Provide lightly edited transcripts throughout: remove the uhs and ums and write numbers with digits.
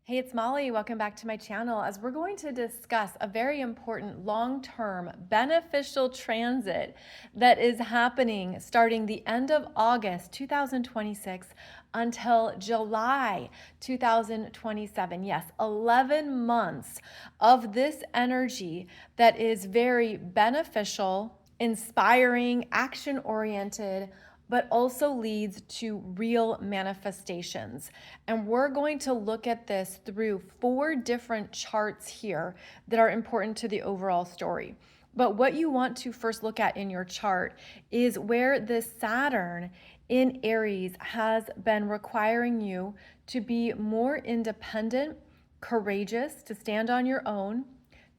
Hey, it's Molly. Welcome back to my channel as we're going to discuss a very important long-term beneficial transit that is happening starting the end of August 2026 until July 2027. Yes, 11 months of this energy that is very beneficial, inspiring, action-oriented, but also leads to real manifestations. And we're going to look at this through 4 different charts here that are important to the overall story. But what you want to first look at in your chart is where this Saturn in Aries has been requiring you to be more independent, courageous, to stand on your own,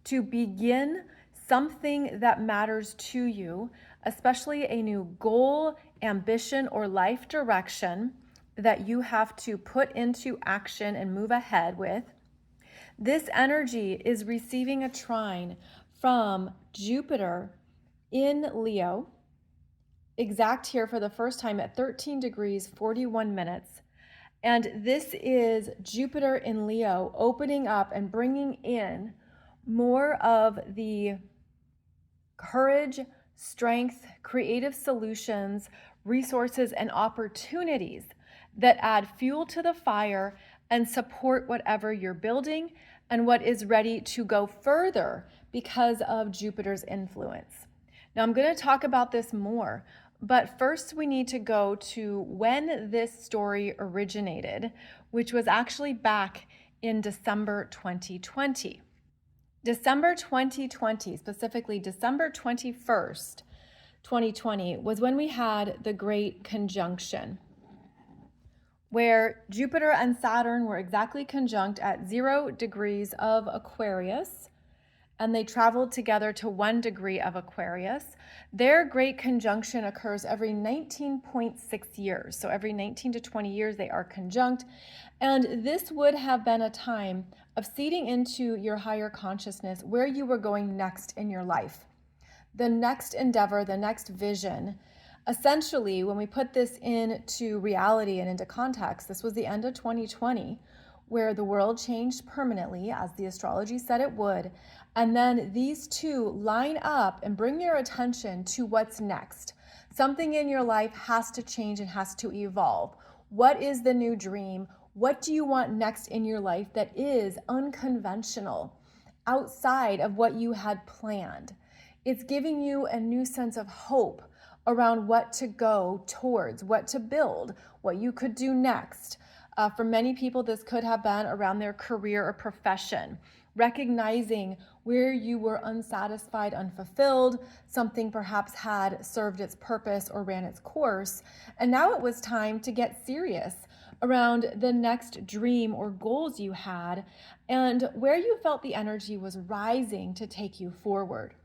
to begin something that matters to you, especially a new goal, ambition, or life direction that you have to put into action and move ahead with. This energy is receiving a trine from Jupiter in Leo, exact here for the first time at 13 degrees 41 minutes. And this is Jupiter in Leo opening up and bringing in more of the courage, strength, creative solutions, resources, and opportunities that add fuel to the fire and support whatever you're building and what is ready to go further because of Jupiter's influence. Now, I'm going to talk about this more, but first we need to go to when this story originated, which was actually back in December 2020. December 2020, specifically December 21st, 2020, was when we had the Great Conjunction, where Jupiter and Saturn were exactly conjunct at 0 degrees of Aquarius, and they traveled together to 1 degree of Aquarius. Their Great Conjunction occurs every 19.6 years. So every 19 to 20 years, they are conjunct. And this would have been a time of seeding into your higher consciousness where you were going next in your life. The next endeavor, the next vision. Essentially, when we put this into reality and into context, this was the end of 2020, where the world changed permanently, as the astrology said it would. And then these two line up and bring your attention to what's next. Something in your life has to change and has to evolve. What is the new dream? What do you want next in your life that is unconventional, outside of what you had planned? It's giving you a new sense of hope around what to go towards, what to build, what you could do next. For many people, this could have been around their career or profession, recognizing where you were unsatisfied, unfulfilled, something perhaps had served its purpose or ran its course, and now it was time to get serious around the next dream or goals you had and where you felt the energy was rising to take you forward.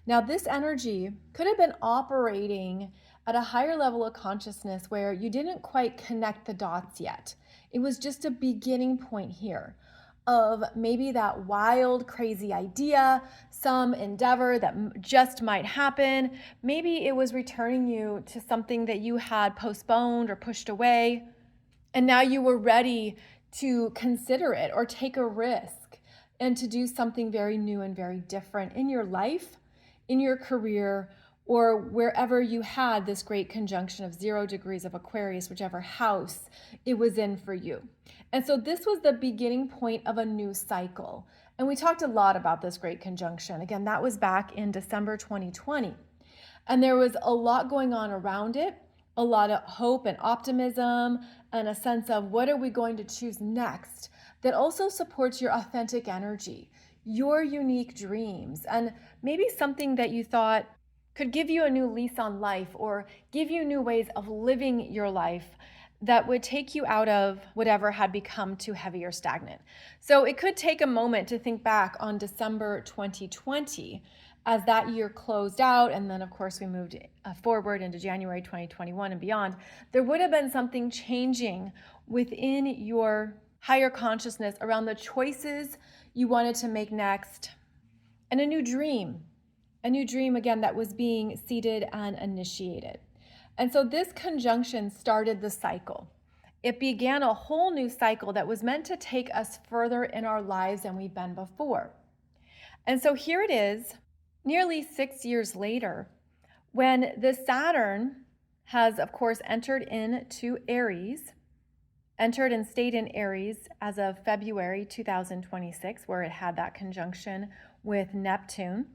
Now, this energy could have been operating at a higher level of consciousness where you didn't quite connect the dots yet. It was just a beginning point here of maybe that wild, crazy idea, some endeavor that just might happen. Maybe it was returning you to something that you had postponed or pushed away, and now you were ready to consider it or take a risk and to do something very new and very different in your life, in your career, or wherever you had this great conjunction of 0 degrees of Aquarius, whichever house it was in for you. And so this was the beginning point of a new cycle. And we talked a lot about this great conjunction. Again, that was back in December 2020. And there was a lot going on around it, a lot of hope and optimism, and a sense of what are we going to choose next that also supports your authentic energy, your unique dreams, and maybe something that you thought could give you a new lease on life or give you new ways of living your life that would take you out of whatever had become too heavy or stagnant. So it could take a moment to think back on December 2020 as that year closed out, and then of course we moved forward into January 2021 and beyond. There would have been something changing within your higher consciousness around the choices you wanted to make next, and a new dream again that was being seeded and initiated. And so this conjunction started the cycle. It began a whole new cycle that was meant to take us further in our lives than we've been before. And so here it is, nearly 6 years later, when the Saturn has, of course, entered into Aries, entered and stayed in Aries as of February 2026, where it had that conjunction with Neptune.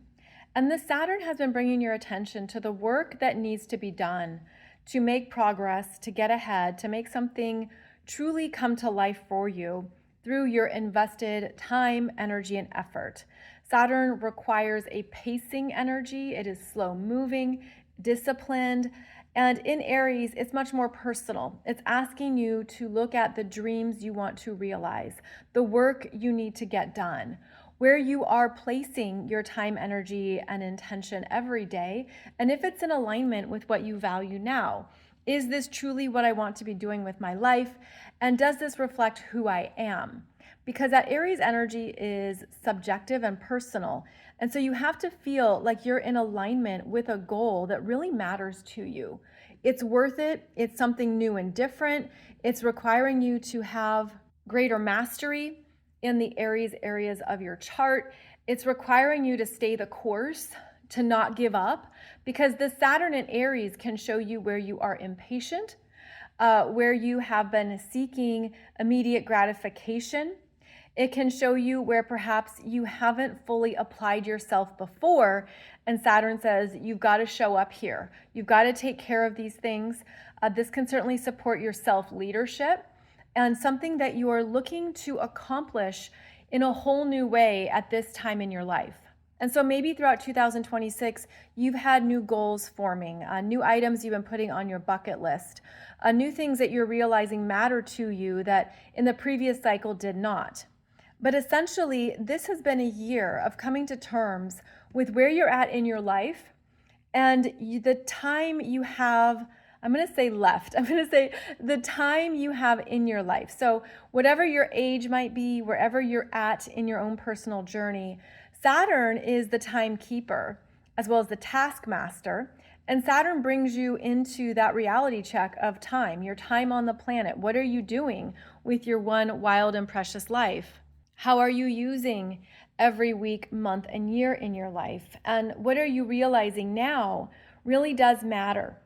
And the Saturn has been bringing your attention to the work that needs to be done to make progress, to get ahead, to make something truly come to life for you through your invested time, energy, and effort. Saturn requires a pacing energy. It is slow moving, disciplined, and in Aries, it's much more personal. It's asking you to look at the dreams you want to realize, the work you need to get done, where you are placing your time, energy, and intention every day, and if it's in alignment with what you value now. Is this truly what I want to be doing with my life? And does this reflect who I am? Because that Aries energy is subjective and personal. And so you have to feel like you're in alignment with a goal that really matters to you. It's worth it. It's something new and different. It's requiring you to have greater mastery in the Aries areas of your chart. It's requiring you to stay the course, to not give up, because the Saturn in Aries can show you where you are impatient, where you have been seeking immediate gratification. It can show you where perhaps you haven't fully applied yourself before, and Saturn says, you've got to show up here. You've got to take care of these things. This can certainly support your self-leadership and something that you are looking to accomplish in a whole new way at this time in your life. And so maybe throughout 2026, you've had new goals forming, new items you've been putting on your bucket list, new things that you're realizing matter to you that in the previous cycle did not. But essentially, this has been a year of coming to terms with where you're at in your life and the time you have, I'm going to say left. I'm going to say the time you have in your life. So whatever your age might be, wherever you're at in your own personal journey, Saturn is the timekeeper as well as the taskmaster. And Saturn brings you into that reality check of time, your time on the planet. What are you doing with your one wild and precious life? How are you using every week, month, and year in your life? And what are you realizing now really does matter?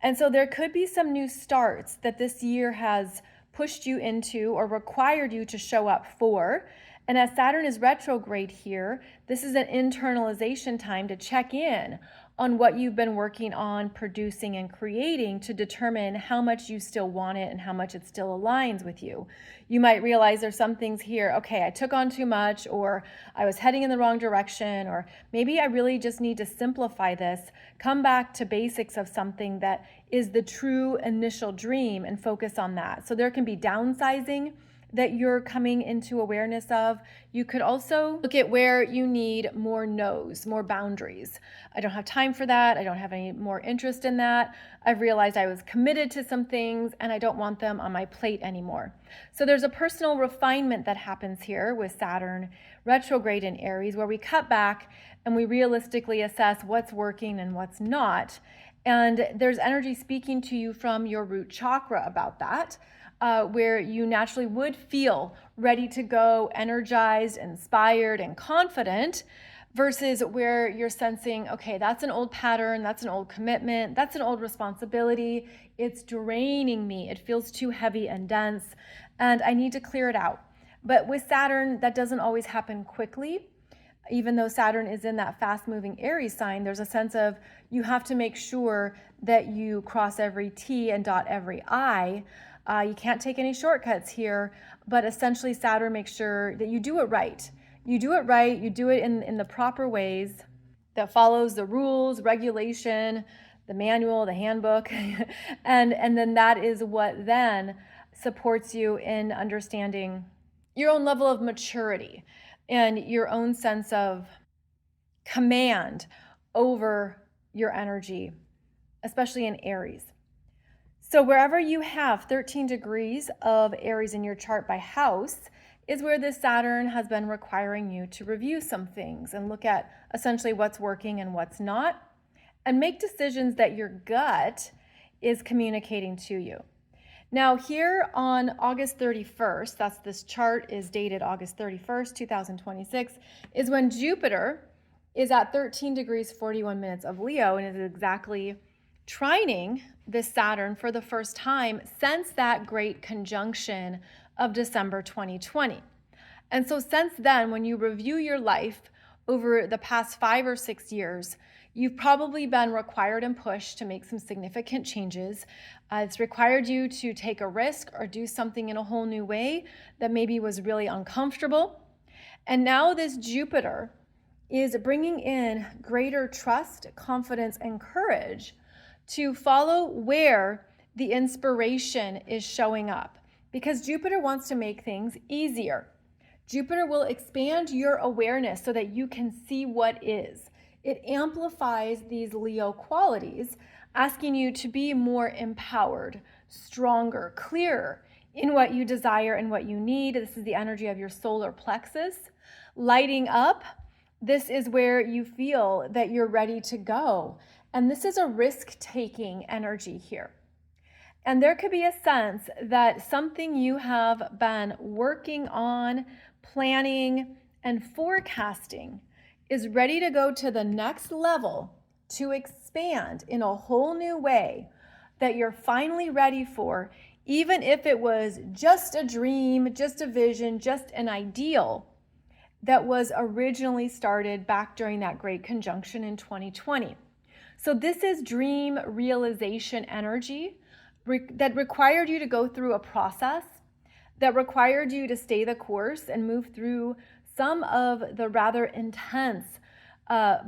And so there could be some new starts that this year has pushed you into or required you to show up for. And as Saturn is retrograde here, this is an internalization time to check in on what you've been working on, producing, and creating to determine how much you still want it and how much it still aligns with you. You might realize there's some things here, okay, I took on too much, or I was heading in the wrong direction, or maybe I really just need to simplify this, come back to basics of something that is the true initial dream and focus on that. So there can be downsizing that you're coming into awareness of. You could also look at where you need more no's, more boundaries. I don't have time for that. I don't have any more interest in that. I've realized I was committed to some things and I don't want them on my plate anymore. So there's a personal refinement that happens here with Saturn retrograde in Aries, where we cut back and we realistically assess what's working and what's not. And there's energy speaking to you from your root chakra about that. Where you naturally would feel ready to go, energized, inspired, and confident, versus where you're sensing, okay, that's an old pattern, that's an old commitment, that's an old responsibility, it's draining me, it feels too heavy and dense, and I need to clear it out. But with Saturn, that doesn't always happen quickly. Even though Saturn is in that fast-moving Aries sign, there's a sense of you have to make sure that you cross every T and dot every I. You can't take any shortcuts here, but essentially Saturn makes sure that you do it right. You do it right, you do it in the proper ways that follows the rules, regulation, the manual, the handbook, and then that is what then supports you in understanding your own level of maturity and your own sense of command over your energy, especially in Aries. So wherever you have 13 degrees of Aries in your chart by house is where this Saturn has been requiring you to review some things and look at essentially what's working and what's not, and make decisions that your gut is communicating to you. Now here on August 31st, that's this chart is dated August 31st, 2026, is when Jupiter is at 13 degrees 41 minutes of Leo and is exactly trining this Saturn for the first time since that great conjunction of December 2020. And so since then, when you review your life over the past 5 or 6 years, you've probably been required and pushed to make some significant changes. It's required you to take a risk or do something in a whole new way that maybe was really uncomfortable. And now this Jupiter is bringing in greater trust, confidence, and courage to follow where the inspiration is showing up, because Jupiter wants to make things easier. Jupiter will expand your awareness so that you can see what is. It amplifies these Leo qualities, asking you to be more empowered, stronger, clearer in what you desire and what you need. This is the energy of your solar plexus. Lighting up, this is where you feel that you're ready to go. And this is a risk-taking energy here. And there could be a sense that something you have been working on, planning, and forecasting is ready to go to the next level to expand in a whole new way that you're finally ready for, even if it was just a dream, just a vision, just an ideal that was originally started back during that great conjunction in 2020. So this is dream realization energy that required you to go through a process, that required you to stay the course and move through some of the rather intense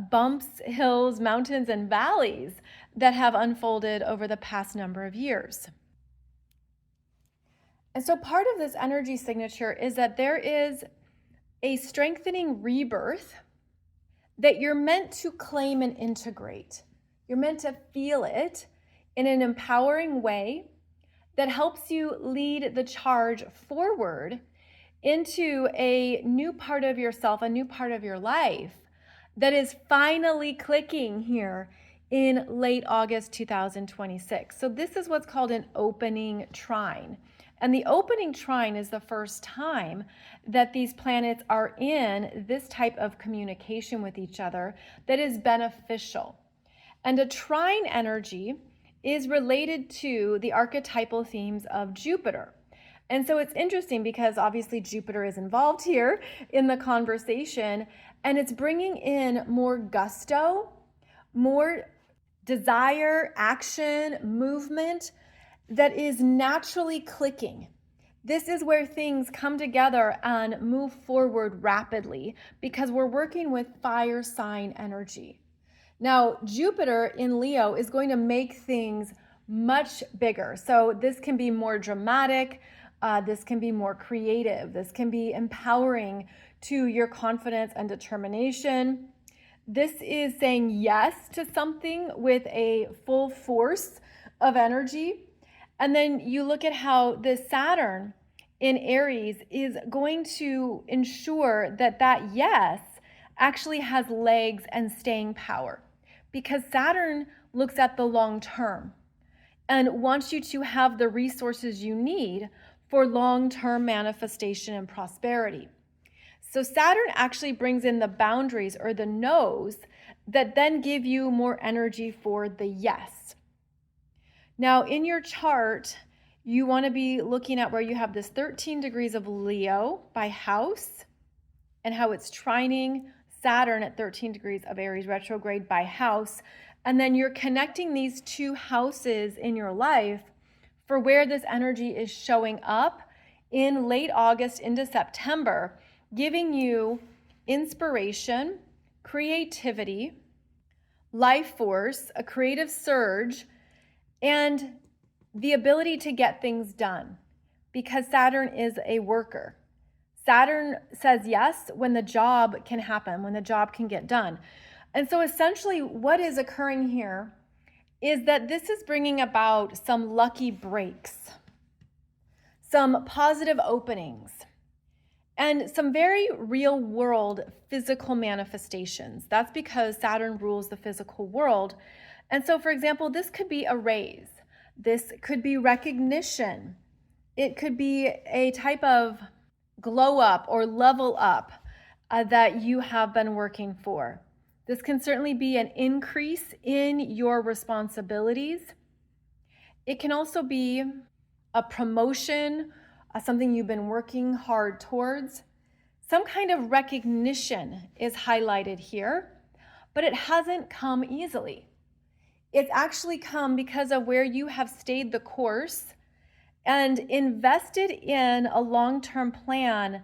bumps, hills, mountains, and valleys that have unfolded over the past number of years. And so part of this energy signature is that there is a strengthening rebirth that you're meant to claim and integrate. You're meant to feel it in an empowering way that helps you lead the charge forward into a new part of yourself, a new part of your life that is finally clicking here in late August 2026. So this is what's called an opening trine. And the opening trine is the first time that these planets are in this type of communication with each other that is beneficial. And a trine energy is related to the archetypal themes of Jupiter. And so it's interesting because obviously Jupiter is involved here in the conversation, and it's bringing in more gusto, more desire, action, movement that is naturally clicking. This is where things come together and move forward rapidly because we're working with fire sign energy. Now, Jupiter in Leo is going to make things much bigger. So this can be more dramatic. This can be more creative. This can be empowering to your confidence and determination. This is saying yes to something with a full force of energy. And then you look at how this Saturn in Aries is going to ensure that that yes actually has legs and staying power, because Saturn looks at the long term and wants you to have the resources you need for long-term manifestation and prosperity. So Saturn actually brings in the boundaries or the no's that then give you more energy for the yes. Now in your chart, you want to be looking at where you have this 13 degrees of Leo by house and how it's trining Saturn at 13 degrees of Aries retrograde by house. And then you're connecting these two houses in your life for where this energy is showing up in late August into September, giving you inspiration, creativity, life force, a creative surge, and the ability to get things done, because Saturn is a worker. Saturn says yes when the job can happen, when the job can get done. And so essentially what is occurring here is that this is bringing about some lucky breaks, some positive openings, and some very real world physical manifestations. That's because Saturn rules the physical world. And so, for example, this could be a raise. This could be recognition. It could be a type of glow up or level up that you have been working for. This can certainly be an increase in your responsibilities. It can also be a promotion, something you've been working hard towards. Some kind of recognition is highlighted here, but it hasn't come easily. It's actually come because of where you have stayed the course and invested in a long-term plan,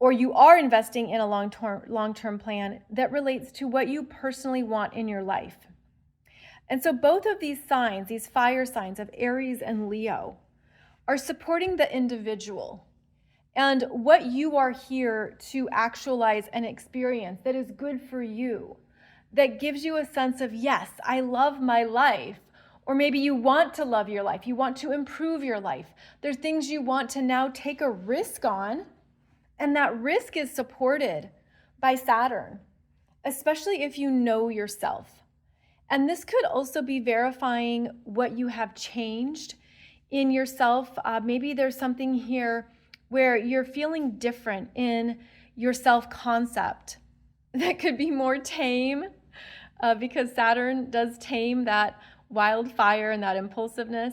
or you are investing in a long-term plan that relates to what you personally want in your life. And so both of these signs, these fire signs of Aries and Leo, are supporting the individual and what you are here to actualize and experience that is good for you, that gives you a sense of, yes, I love my life. Or maybe you want to love your life. You want to improve your life. There's things you want to now take a risk on, and that risk is supported by Saturn, especially if you know yourself. And this could also be verifying what you have changed in yourself. Maybe there's something here where you're feeling different in your self-concept that could be more tame, because Saturn does tame that wildfire and that impulsiveness.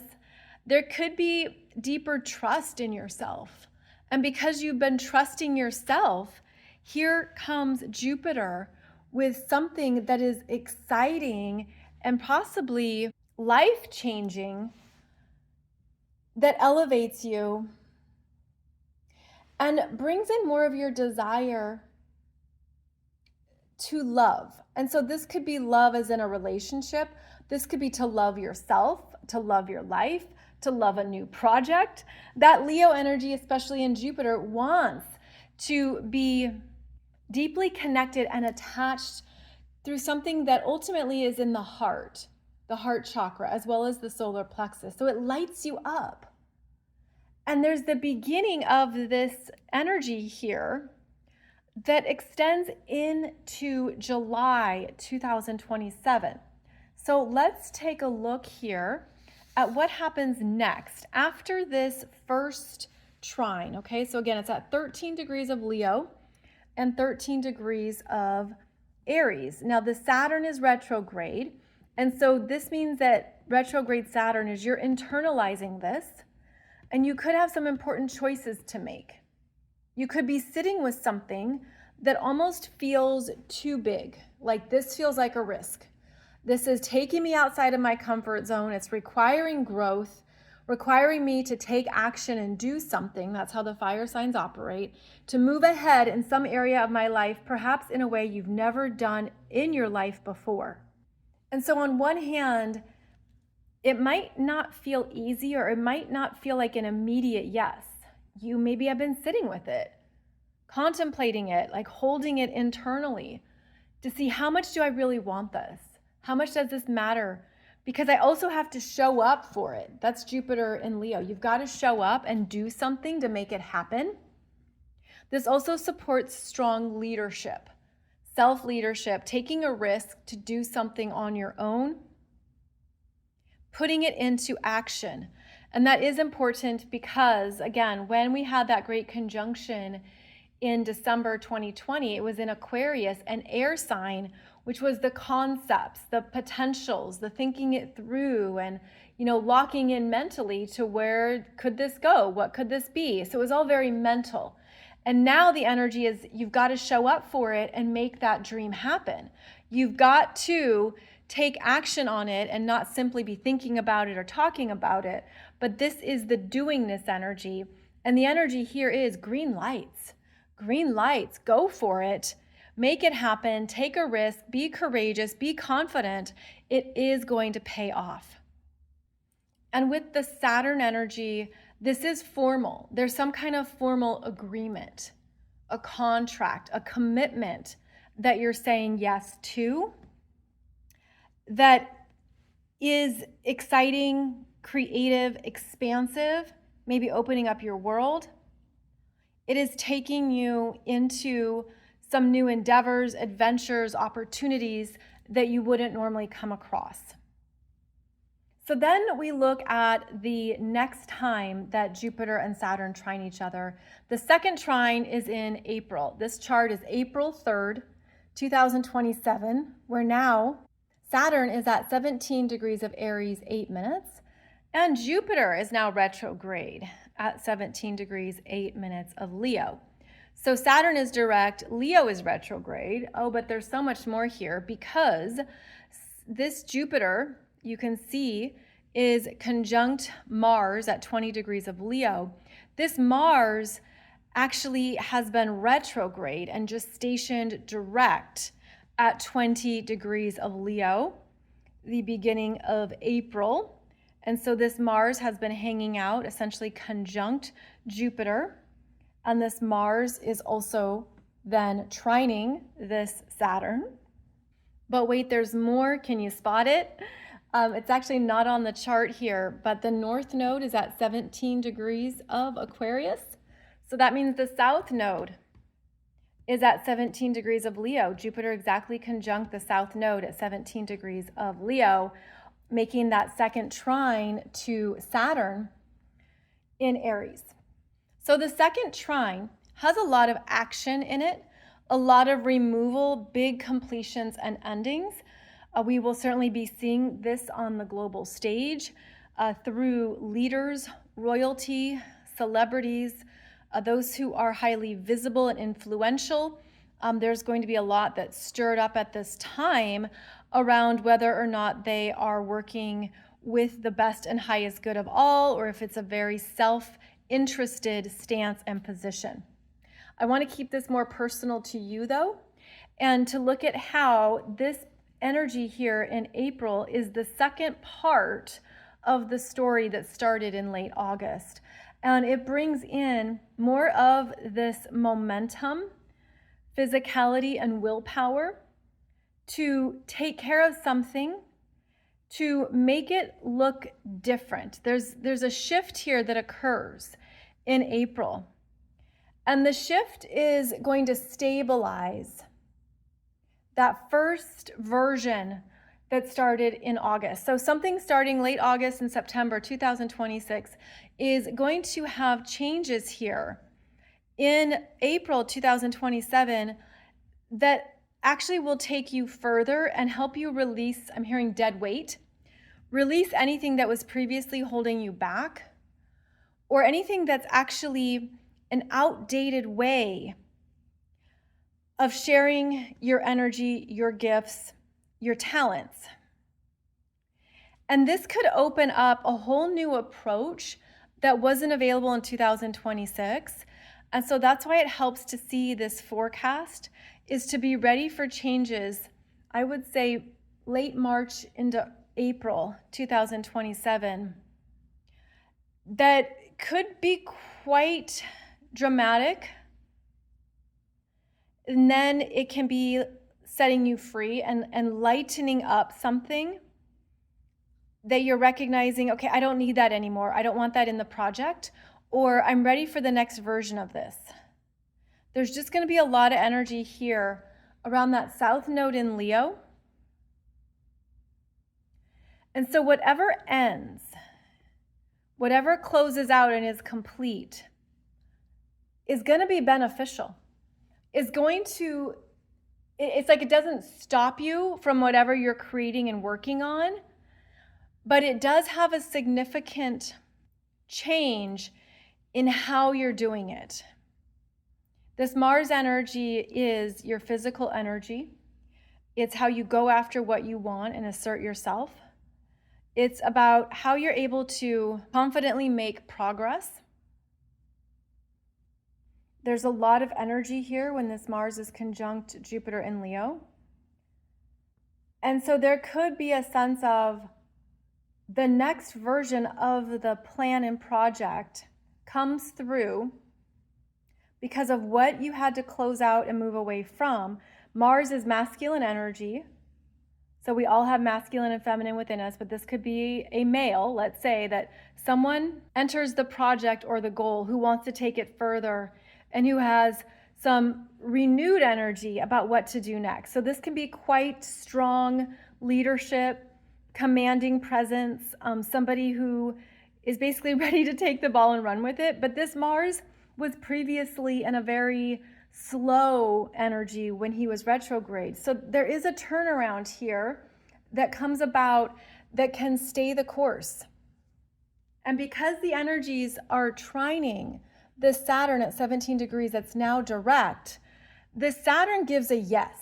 There could be deeper trust in yourself. And because you've been trusting yourself, here comes Jupiter with something that is exciting and possibly life-changing that elevates you and brings in more of your desire to love. And so this could be love as in a relationship. This could be to love yourself, to love your life, to love a new project. That Leo energy, especially in Jupiter, wants to be deeply connected and attached through something that ultimately is in the heart chakra, as well as the solar plexus. So it lights you up. And there's the beginning of this energy here that extends into July 2027. So let's take a look here at what happens next after this first trine, okay? So again, it's at 13 degrees of Leo and 13 degrees of Aries. Now the Saturn is retrograde, and so this means that retrograde Saturn is you're internalizing this, and you could have some important choices to make. You could be sitting with something that almost feels too big, like this feels like a risk. This is taking me outside of my comfort zone. It's requiring growth, requiring me to take action and do something. That's how the fire signs operate, to move ahead in some area of my life, perhaps in a way you've never done in your life before. And so on one hand, it might not feel easy, or it might not feel like an immediate yes. You maybe have been sitting with it, contemplating it, like holding it internally to see, how much do I really want this? How much does this matter? Because I also have to show up for it. That's Jupiter in Leo. You've got to show up and do something to make it happen. This also supports strong leadership, self-leadership, taking a risk to do something on your own, putting it into action. And that is important because, again, when we had that great conjunction in December 2020, it was in Aquarius, an air sign, which was the concepts, the potentials, the thinking it through, and locking in mentally to where could this go? What could this be? So it was all very mental. And now the energy is you've got to show up for it and make that dream happen. You've got to take action on it and not simply be thinking about it or talking about it. But this is the doingness energy. And the energy here is green lights. Green lights, go for it. Make it happen, take a risk, be courageous, be confident. It is going to pay off. And with the Saturn energy, this is formal. There's some kind of formal agreement, a contract, a commitment that you're saying yes to, that is exciting, creative, expansive, maybe opening up your world. It is taking you into some new endeavors, adventures, opportunities that you wouldn't normally come across. So then we look at the next time that Jupiter and Saturn trine each other. The second trine is in April. This chart is April 3rd, 2027, where now Saturn is at 17 degrees of Aries, 8 minutes, and Jupiter is now retrograde at 17 degrees, 8 minutes of Leo. So Saturn is direct, Leo is retrograde. Oh, but there's so much more here because this Jupiter, you can see, is conjunct Mars at 20 degrees of Leo. This Mars actually has been retrograde and just stationed direct at 20 degrees of Leo, the beginning of April. And so this Mars has been hanging out, essentially conjunct Jupiter. And this Mars is also then trining this Saturn. But wait, there's more. Can you spot it? It's actually not on the chart here, but the north node is at 17 degrees of Aquarius. So that means the south node is at 17 degrees of Leo. Jupiter exactly conjunct the south node at 17 degrees of Leo, making that second trine to Saturn in Aries. So the second trine has a lot of action in it, a lot of removal, big completions and endings. We will certainly be seeing this on the global stage through leaders, royalty, celebrities, those who are highly visible and influential. There's going to be a lot that's stirred up at this time around whether or not they are working with the best and highest good of all, or if it's a very self-interested stance and position. I want to keep this more personal to you, though, and to look at how this energy here in April is the second part of the story that started in late August. And it brings in more of this momentum, physicality, and willpower to take care of something, to make it look different. There's a shift here that occurs in April. And the shift is going to stabilize that first version that started in August. So something starting late August and September 2026 is going to have changes here in April 2027 that actually will take you further and help you release, I'm hearing dead weight, release anything that was previously holding you back, or anything that's actually an outdated way of sharing your energy, your gifts, your talents. And this could open up a whole new approach that wasn't available in 2026. And so that's why it helps to see this forecast is to be ready for changes, I would say late March into April 2027, that could be quite dramatic, and then it can be setting you free and lightening up something that you're recognizing, okay, I don't need that anymore. I don't want that in the project, or I'm ready for the next version of this. There's just going to be a lot of energy here around that south node in Leo. And so whatever ends, whatever closes out and is complete, is going to be beneficial. Is going to, it's like it doesn't stop you from whatever you're creating and working on, but it does have a significant change in how you're doing it. This Mars energy is your physical energy. It's how you go after what you want and assert yourself. It's about how you're able to confidently make progress. There's a lot of energy here when this Mars is conjunct Jupiter in Leo. And so there could be a sense of the next version of the plan and project comes through because of what you had to close out and move away from. Mars is masculine energy. So we all have masculine and feminine within us, but this could be a male, let's say, that someone enters the project or the goal who wants to take it further and who has some renewed energy about what to do next. So this can be quite strong leadership, commanding presence, somebody who is basically ready to take the ball and run with it. But this Mars was previously in a very slow energy when he was retrograde. So there is a turnaround here that comes about that can stay the course. And because the energies are trining this Saturn at 17 degrees that's now direct, this Saturn gives a yes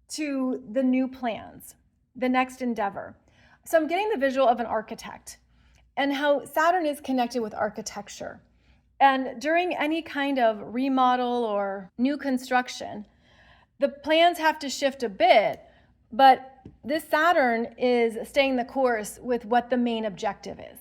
to the new plans, the next endeavor. So I'm getting the visual of an architect and how Saturn is connected with architecture. And during any kind of remodel or new construction, the plans have to shift a bit, but this Saturn is staying the course with what the main objective is.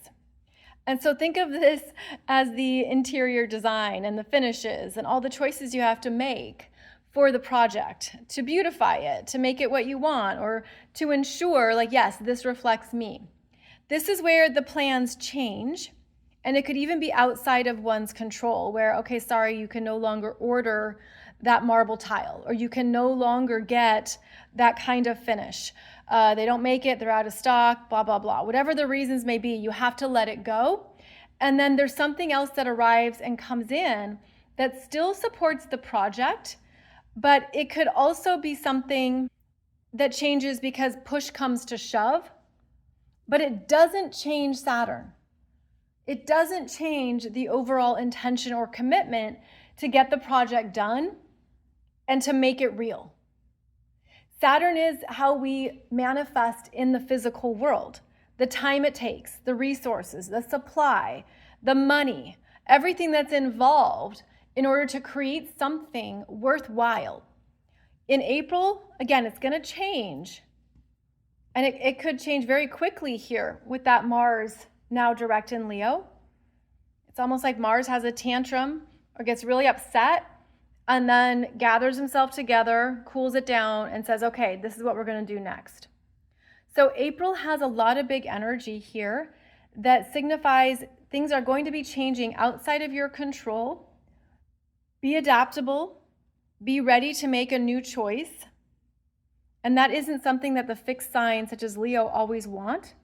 And so think of this as the interior design and the finishes and all the choices you have to make for the project to beautify it, to make it what you want, or to ensure, like, yes, this reflects me. This is where the plans change, and it could even be outside of one's control, where, okay, sorry, you can no longer order that marble tile, or you can no longer get that kind of finish. They don't make it, they're out of stock, blah, blah, blah. Whatever the reasons may be, you have to let it go. And then there's something else that arrives and comes in that still supports the project, but it could also be something that changes because push comes to shove, but it doesn't change Saturn. It doesn't change the overall intention or commitment to get the project done and to make it real. Saturn is how we manifest in the physical world. The time it takes, the resources, the supply, the money, everything that's involved in order to create something worthwhile. In April, again, it's going to change. And it could change very quickly here with that Mars now direct in Leo. It's almost like Mars has a tantrum or gets really upset and then gathers himself together, cools it down, and says, okay, this is what we're going to do next. So April has a lot of big energy here that signifies things are going to be changing outside of your control. Be adaptable. Be ready to make a new choice. And that isn't something that the fixed signs such as Leo always want.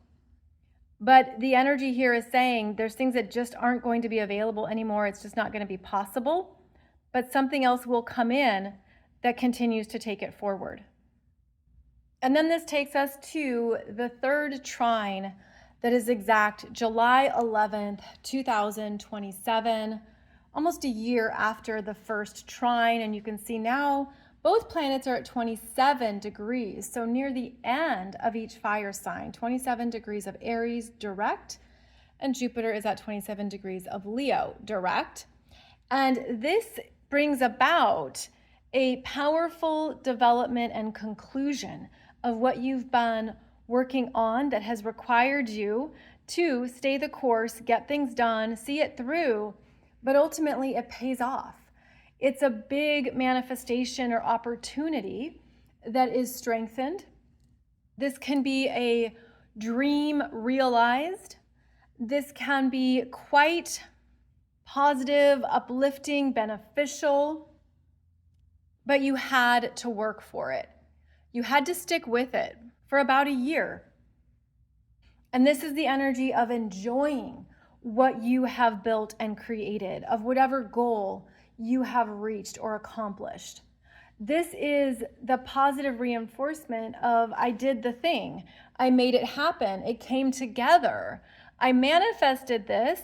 But the energy here is saying there's things that just aren't going to be available anymore. It's just not going to be possible. But something else will come in that continues to take it forward. And then this takes us to the third trine that is exact July 11th, 2027, almost a year after the first trine. And you can see now both planets are at 27 degrees, so near the end of each fire sign, 27 degrees of Aries direct, and Jupiter is at 27 degrees of Leo direct. And this brings about a powerful development and conclusion of what you've been working on that has required you to stay the course, get things done, see it through, but ultimately it pays off. It's a big manifestation or opportunity that is strengthened. This can be a dream realized. This can be quite positive, uplifting, beneficial, but you had to work for it. You had to stick with it for about a year. And this is the energy of enjoying what you have built and created, of whatever goal you have reached or accomplished. This is the positive reinforcement of I did the thing. I made it happen. It came together. I manifested this.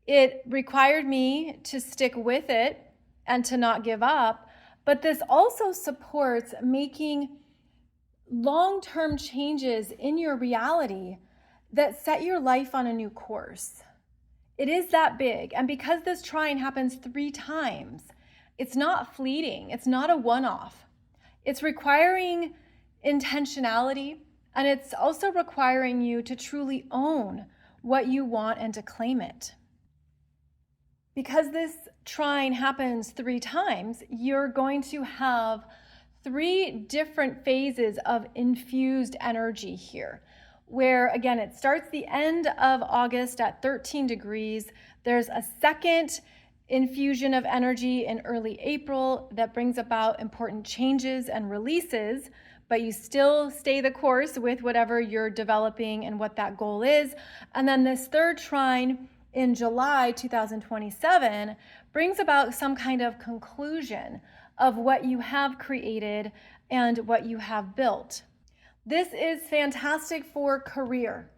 It required me to stick with it and to not give up. But this also supports making long-term changes in your reality that set your life on a new course. It is that big. And because this trine happens 3 times, it's not fleeting. It's not a one-off. It's requiring intentionality, and it's also requiring you to truly own what you want and to claim it. Because this trine happens 3 times, you're going to have 3 different phases of infused energy here, where again, it starts the end of August at 13 degrees. There's a second infusion of energy in early April that brings about important changes and releases, but you still stay the course with whatever you're developing and what that goal is. And then this third trine in July 2027 brings about some kind of conclusion of what you have created and what you have built. This is fantastic for career.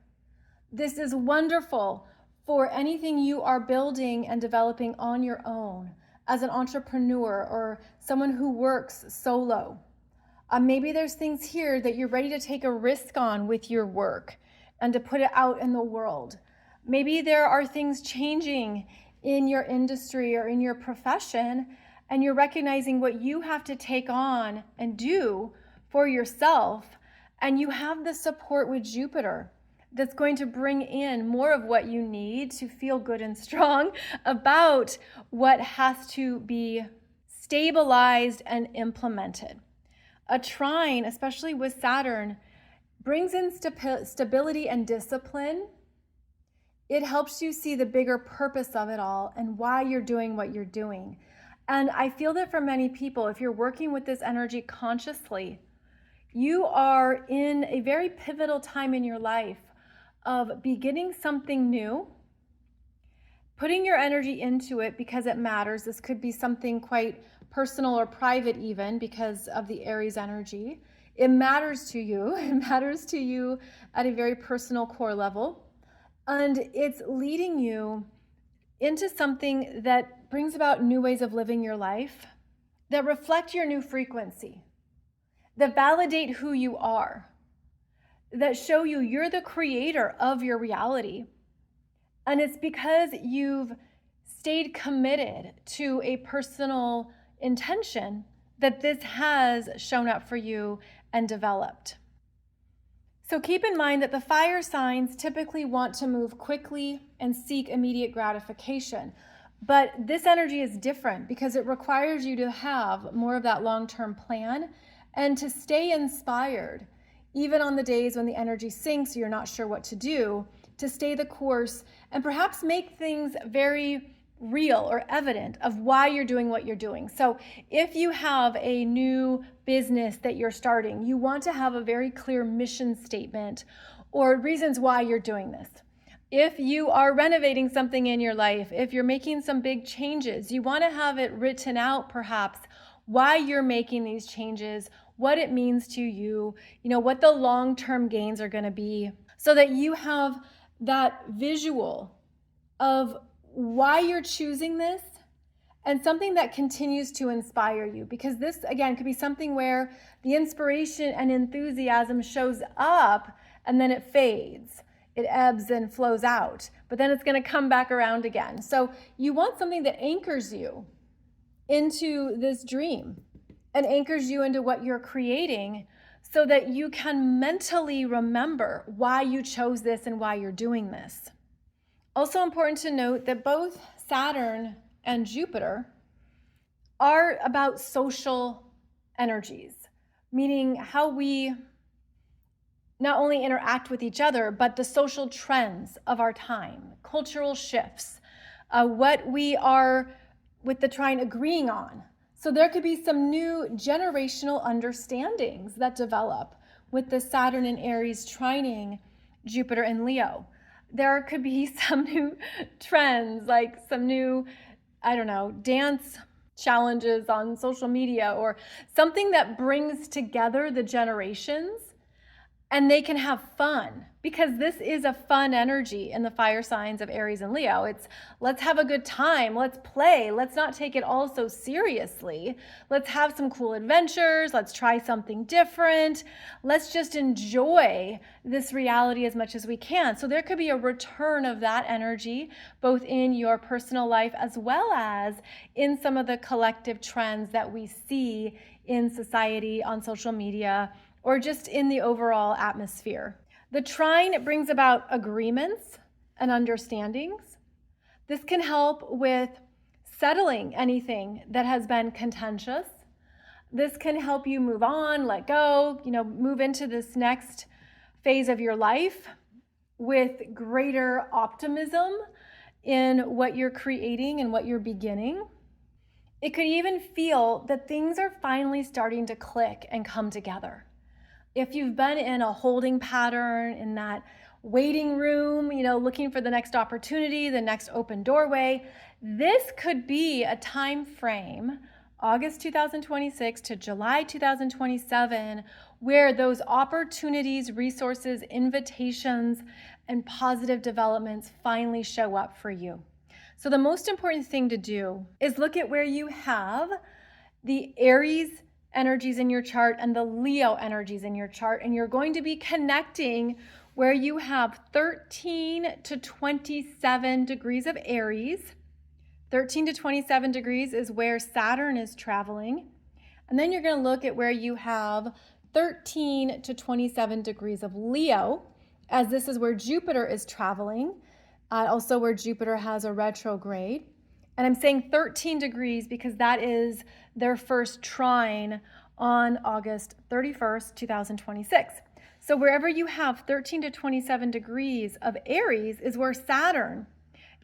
This is wonderful for anything you are building and developing on your own as an entrepreneur or someone who works solo. Maybe there's things here that you're ready to take a risk on with your work and to put it out in the world. Maybe there are things changing in your industry or in your profession, and you're recognizing what you have to take on and do for yourself, and you have the support with Jupiter that's going to bring in more of what you need to feel good and strong about what has to be stabilized and implemented. A trine, especially with Saturn, brings in stability and discipline. It helps you see the bigger purpose of it all and why you're doing what you're doing. And I feel that for many people, if you're working with this energy consciously, you are in a very pivotal time in your life of beginning something new, putting your energy into it because it matters. This could be something quite personal or private even because of the Aries energy. It matters to you. It matters to you at a very personal core level. And it's leading you into something that brings about new ways of living your life, that reflect your new frequency, that validate who you are, that show you you're the creator of your reality. And it's because you've stayed committed to a personal intention that this has shown up for you and developed. So keep in mind that the fire signs typically want to move quickly and seek immediate gratification. But this energy is different because it requires you to have more of that long-term plan and to stay inspired, even on the days when the energy sinks, you're not sure what to do, to stay the course and perhaps make things very real or evident of why you're doing what you're doing. So if you have a new business that you're starting, you want to have a very clear mission statement or reasons why you're doing this. If you are renovating something in your life, if you're making some big changes, you want to have it written out perhaps why you're making these changes, what it means to you, what the long-term gains are going to be, so that you have that visual of why you're choosing this and something that continues to inspire you. Because this, again, could be something where the inspiration and enthusiasm shows up and then it fades. It ebbs and flows out, but then it's going to come back around again. So you want something that anchors you into this dream and anchors you into what you're creating so that you can mentally remember why you chose this and why you're doing this. Also important to note that both Saturn and Jupiter are about social energies, meaning how we not only interact with each other, but the social trends of our time, cultural shifts, what we are with the trine agreeing on. So there could be some new generational understandings that develop with the Saturn and Aries trining Jupiter and Leo. There could be some new trends, like some new, dance challenges on social media or something that brings together the generations and they can have fun, because this is a fun energy in the fire signs of Aries and Leo. It's let's have a good time, let's play, let's not take it all so seriously. Let's have some cool adventures, let's try something different. Let's just enjoy this reality as much as we can. So there could be a return of that energy, both in your personal life as well as in some of the collective trends that we see in society, on social media, or just in the overall atmosphere. The trine brings about agreements and understandings. This can help with settling anything that has been contentious. This can help you move on, let go, move into this next phase of your life with greater optimism in what you're creating and what you're beginning. It could even feel that things are finally starting to click and come together. If you've been in a holding pattern, in that waiting room, looking for the next opportunity, the next open doorway, this could be a time frame, August 2026 to July 2027, where those opportunities, resources, invitations, and positive developments finally show up for you. So the most important thing to do is look at where you have the Aries energies in your chart and the Leo energies in your chart, and you're going to be connecting where you have 13 to 27 degrees of Aries. 13 to 27 degrees is where Saturn is traveling. And then you're going to look at where you have 13 to 27 degrees of Leo, as this is where Jupiter is traveling, also where Jupiter has a retrograde. And I'm saying 13 degrees because that is their first trine on August 31st, 2026. So wherever you have 13 to 27 degrees of Aries is where Saturn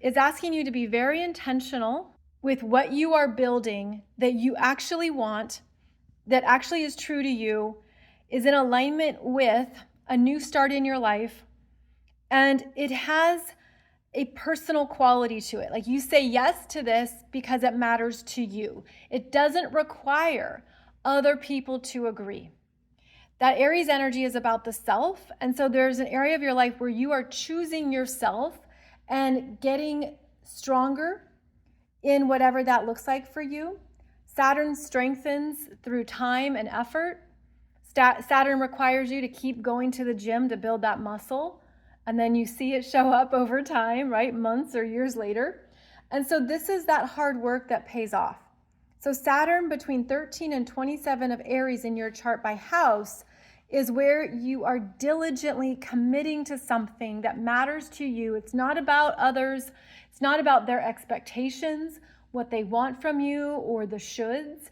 is asking you to be very intentional with what you are building that you actually want, that actually is true to you, is in alignment with a new start in your life, and it has a personal quality to it. Like, you say yes to this because it matters to you. It doesn't require other people to agree. That Aries energy is about the self, and so there's an area of your life where you are choosing yourself and getting stronger in whatever that looks like for you. Saturn strengthens through time and effort. Saturn requires you to keep going to the gym to build that muscle, and then you see it show up over time, right? Months or years later. And so this is that hard work that pays off. So Saturn between 13 and 27 of Aries in your chart by house is where you are diligently committing to something that matters to you. It's not about others. It's not about their expectations, what they want from you, or the shoulds.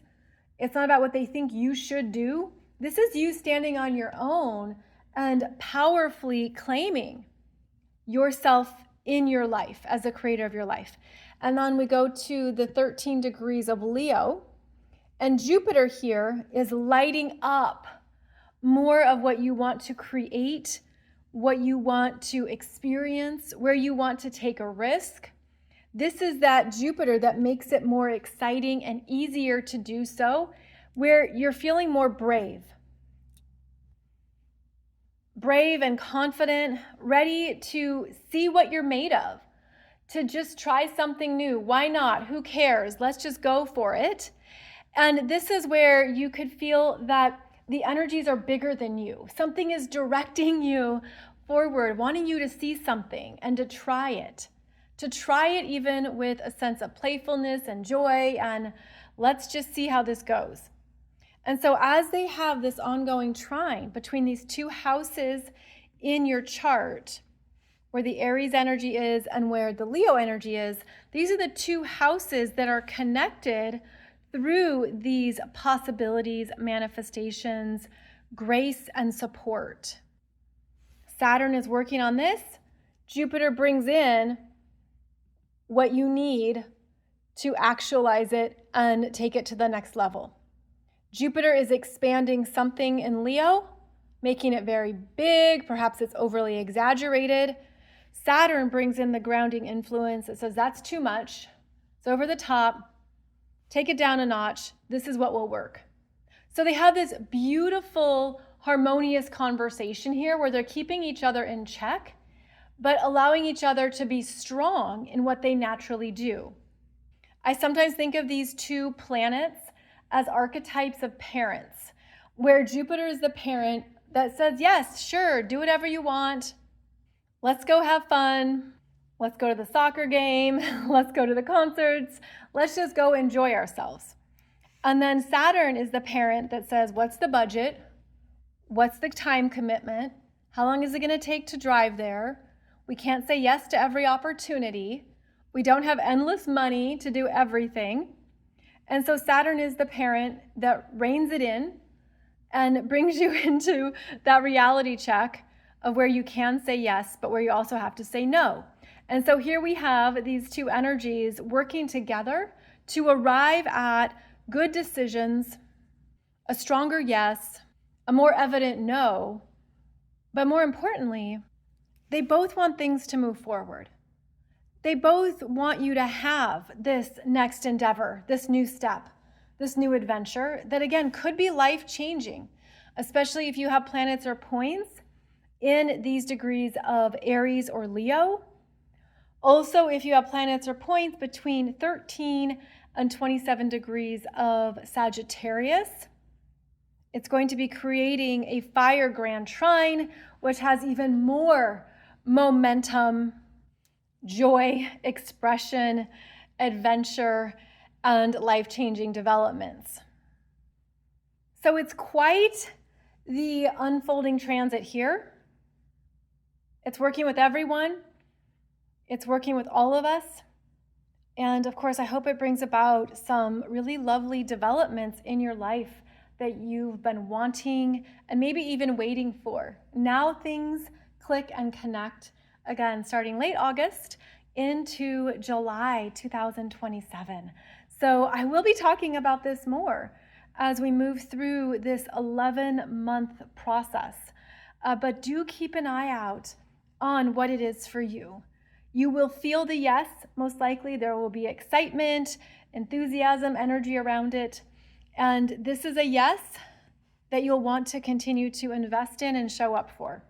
It's not about what they think you should do. This is you standing on your own and powerfully claiming yourself in your life as the creator of your life. And then we go to the 13 degrees of Leo, and Jupiter here is lighting up more of what you want to create, what you want to experience, where you want to take a risk. This is that Jupiter that makes it more exciting and easier to do so, where you're feeling more brave and confident, ready to see what you're made of, to just try something new. Why not? Who cares? Let's just go for it. And this is where you could feel that the energies are bigger than you. Something is directing you forward, wanting you to see something and to try it even with a sense of playfulness and joy, and let's just see how this goes. And so as they have this ongoing trine between these two houses in your chart, where the Aries energy is and where the Leo energy is, these are the two houses that are connected through these possibilities, manifestations, grace, and support. Saturn is working on this. Jupiter brings in what you need to actualize it and take it to the next level. Jupiter is expanding something in Leo, making it very big. Perhaps it's overly exaggerated. Saturn brings in the grounding influence. It says that's too much. It's over the top. Take it down a notch. This is what will work. So they have this beautiful, harmonious conversation here where they're keeping each other in check, but allowing each other to be strong in what they naturally do. I sometimes think of these two planets as archetypes of parents, where Jupiter is the parent that says, yes, sure, do whatever you want. Let's go have fun. Let's go to the soccer game. Let's go to the concerts. Let's just go enjoy ourselves. And then Saturn is the parent that says, what's the budget? What's the time commitment? How long is it going to take to drive there? We can't say yes to every opportunity. We don't have endless money to do everything. And so Saturn is the parent that reins it in and brings you into that reality check of where you can say yes, but where you also have to say no. And so here we have these two energies working together to arrive at good decisions, a stronger yes, a more evident no, but more importantly, they both want things to move forward. They both want you to have this next endeavor, this new step, this new adventure that, again, could be life-changing, especially if you have planets or points in these degrees of Aries or Leo. Also, if you have planets or points between 13 and 27 degrees of Sagittarius, it's going to be creating a fire grand trine, which has even more momentum, joy, expression, adventure, and life-changing developments. So it's quite the unfolding transit here. It's working with everyone. It's working with all of us. And of course, I hope it brings about some really lovely developments in your life that you've been wanting and maybe even waiting for. Now things click and connect again, starting late August into July 2027. So I will be talking about this more as we move through this 11-month process. But do keep an eye out on what it is for you. You will feel the yes. Most likely there will be excitement, enthusiasm, energy around it. And this is a yes that you'll want to continue to invest in and show up for.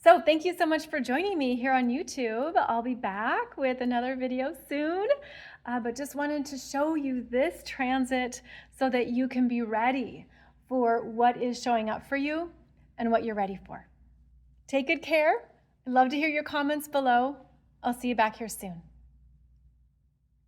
So thank you so much for joining me here on YouTube. I'll be back with another video soon, but just wanted to show you this transit so that you can be ready for what is showing up for you and what you're ready for. Take good care. I'd love to hear your comments below. I'll see you back here soon.